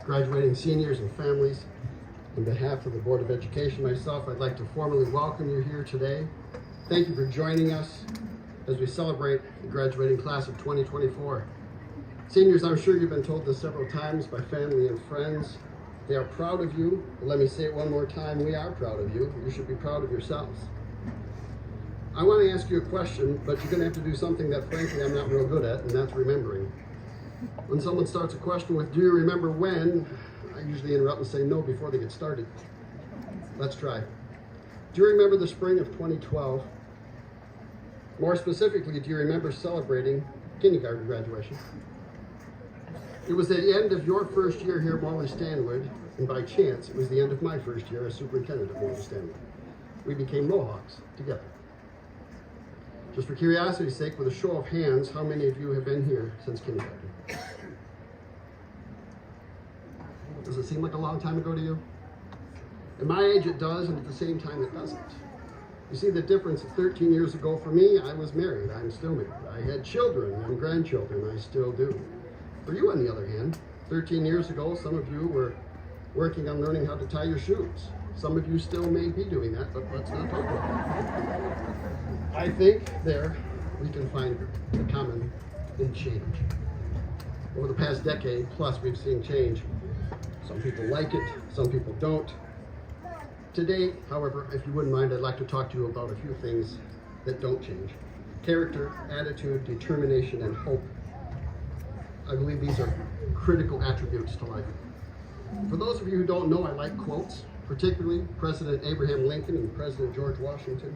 graduating seniors and families, on behalf of the Board of Education, myself, I'd like to formally welcome you here today. Thank you for joining us as we celebrate the graduating class of 2024. Seniors, I'm sure you've been told this several times by family and friends. They are proud of you. But let me say it one more time, we are proud of you. You should be proud of yourselves. I want to ask you a question, but you're going to have to do something that frankly I'm not real good at, and that's remembering. When someone starts a question with, do you remember when? I usually interrupt and say no before they get started. Let's try. Do you remember the spring of 2012? More specifically, do you remember celebrating kindergarten graduation? It was the end of your first year here at Morley Stanwood, and by chance, it was the end of my first year as superintendent of Morley Stanwood. We became Mohawks together. Just for curiosity's sake, with a show of hands, how many of you have been here since kindergarten? Does it seem like a long time ago to you? At my age it does, and at the same time it doesn't. You see the difference. 13 years ago for me, I was married. I'm still married. I had children and grandchildren. I still do. For you, on the other hand, 13 years ago, some of you were working on learning how to tie your shoes. Some of you still may be doing that, but let's not talk about that. I think there we can find a common in change. Over the past decade plus, we've seen change. Some people like it, some people don't. Today, however, if you wouldn't mind, I'd like to talk to you about a few things that don't change. Character, attitude, determination, and hope. I believe these are critical attributes to life. For those of you who don't know, I like quotes, particularly President Abraham Lincoln and President George Washington.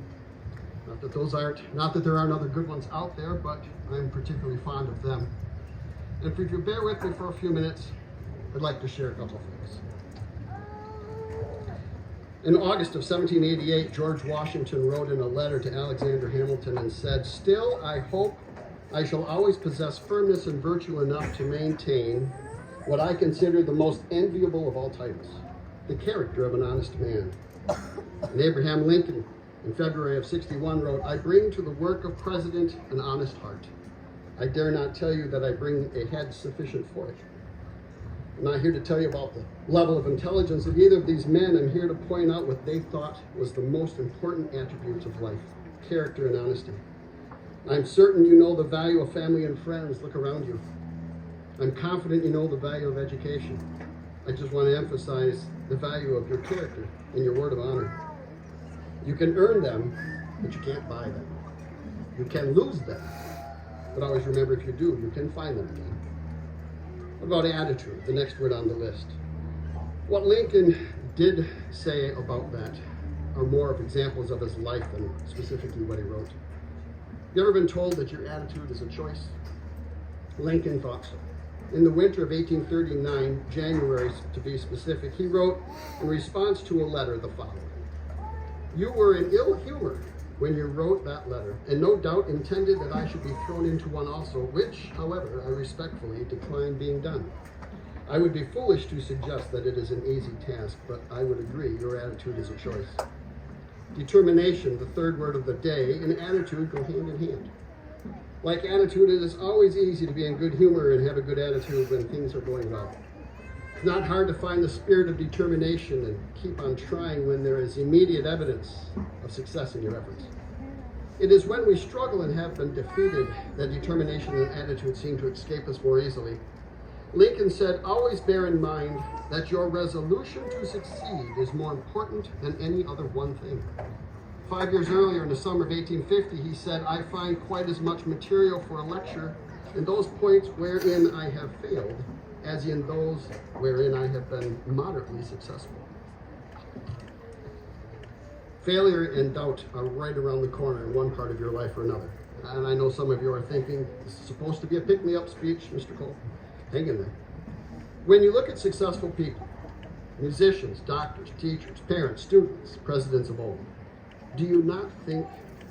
Not that there aren't other good ones out there, but I'm particularly fond of them. And if you bear with me for a few minutes, I'd like to share a couple of things. In August of 1788, George Washington wrote in a letter to Alexander Hamilton and said, "Still, I hope I shall always possess firmness and virtue enough to maintain what I consider the most enviable of all titles, the character of an honest man." And Abraham Lincoln, in February of 61, wrote, "I bring to the work of president an honest heart. I dare not tell you that I bring a head sufficient for it." I'm not here to tell you about the level of intelligence of either of these men. I'm here to point out what they thought was the most important attributes of life: character and honesty. I'm certain you know the value of family and friends. Look around you. I'm confident you know the value of education. I just want to emphasize the value of your character and your word of honor. You can earn them, but you can't buy them. You can lose them, but always remember, if you do, you can find them again. What about attitude, the next word on the list? What Lincoln did say about that are more of examples of his life than specifically what he wrote. You ever been told that your attitude is a choice? Lincoln thought so. In the winter of 1839, January to be specific, he wrote in response to a letter the following: "You were in ill humor when you wrote that letter, and no doubt intended that I should be thrown into one also, which, however, I respectfully decline being done. I would be foolish to suggest that it is an easy task, but I would agree your attitude is a choice." Determination, the third word of the day, and attitude go hand in hand. Like attitude, it is always easy to be in good humor and have a good attitude when things are going well. It's not hard to find the spirit of determination and keep on trying when there is immediate evidence of success in your efforts. It is when we struggle and have been defeated that determination and attitude seem to escape us more easily. Lincoln said, "Always bear in mind that your resolution to succeed is more important than any other one thing." 5 years earlier, in the summer of 1850, he said, "I find quite as much material for a lecture in those points wherein I have failed as in those wherein I have been moderately successful." Failure and doubt are right around the corner in one part of your life or another. And I know some of you are thinking, this is supposed to be a pick-me-up speech, Mr. Cole. Hang in there. When you look at successful people, musicians, doctors, teachers, parents, students, presidents of old, do you not think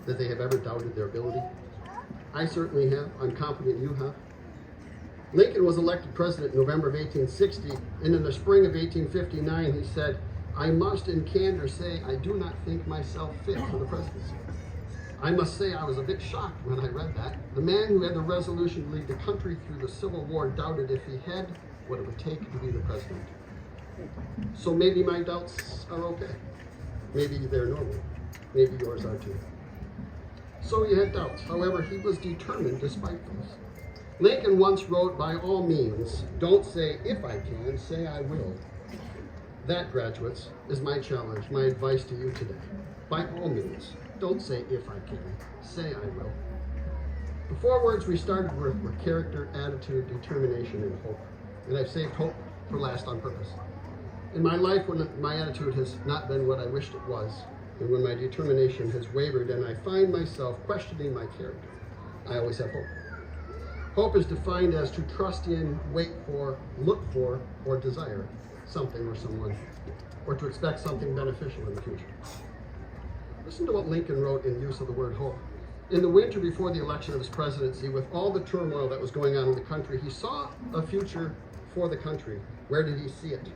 that they have ever doubted their ability? I certainly have. I'm confident you have. Lincoln was elected president in November of 1860, and in the spring of 1859, he said, "I must in candor say I do not think myself fit for the presidency." I must say I was a bit shocked when I read that. The man who had the resolution to lead the country through the Civil War doubted if he had what it would take to be the president. So maybe my doubts are okay. Maybe they're normal. Maybe yours are too. So he had doubts. However, he was determined despite those. Lincoln once wrote, "By all means, don't say if I can, say I will." That, graduates, is my challenge, my advice to you today. By all means, don't say if I can, say I will. The 4 words we started with were character, attitude, determination, and hope. And I've saved hope for last on purpose. In my life, when my attitude has not been what I wished it was, and when my determination has wavered and I find myself questioning my character, I always have hope. Hope is defined as to trust in, wait for, look for, or desire something or someone, or to expect something beneficial in the future. Listen to what Lincoln wrote in use of the word hope. In the winter before the election of his presidency, with all the turmoil that was going on in the country, he saw a future for the country. Where did he see it?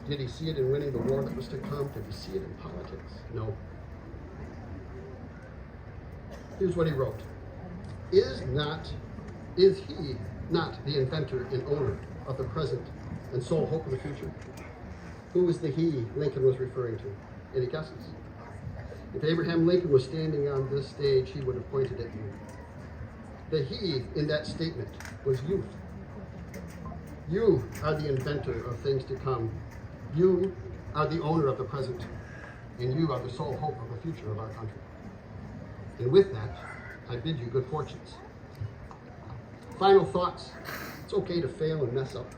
Did he see it in winning the war that was to come? Did he see it in politics? No. Here's what he wrote. Is he not the inventor and owner of the present and sole hope of the future? Who is the he Lincoln was referring to? Any guesses? If Abraham Lincoln was standing on this stage, he would have pointed at you. The he in that statement was youth. You are the inventor of things to come. You are the owner of the present, and you are the sole hope of the future of our country. And with that, I bid you good fortunes. Final thoughts. It's okay to fail and mess up.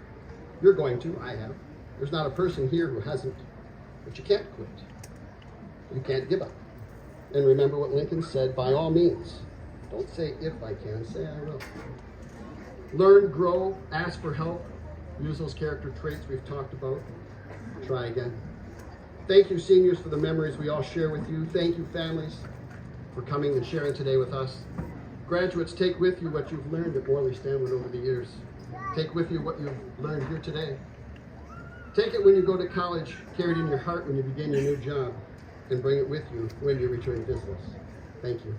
You're going to, I have. There's not a person here who hasn't, but you can't quit. You can't give up. And remember what Lincoln said, by all means. Don't say if I can, say I will. Learn, grow, ask for help. Use those character traits we've talked about. Try again. Thank you, seniors, for the memories we all share with you. Thank you, families, for coming and sharing today with us. Graduates, take with you what you've learned at Morley Stanwood over the years. Take with you what you've learned here today. Take it when you go to college, carry it in your heart when you begin your new job, and bring it with you when you return to business. Thank you.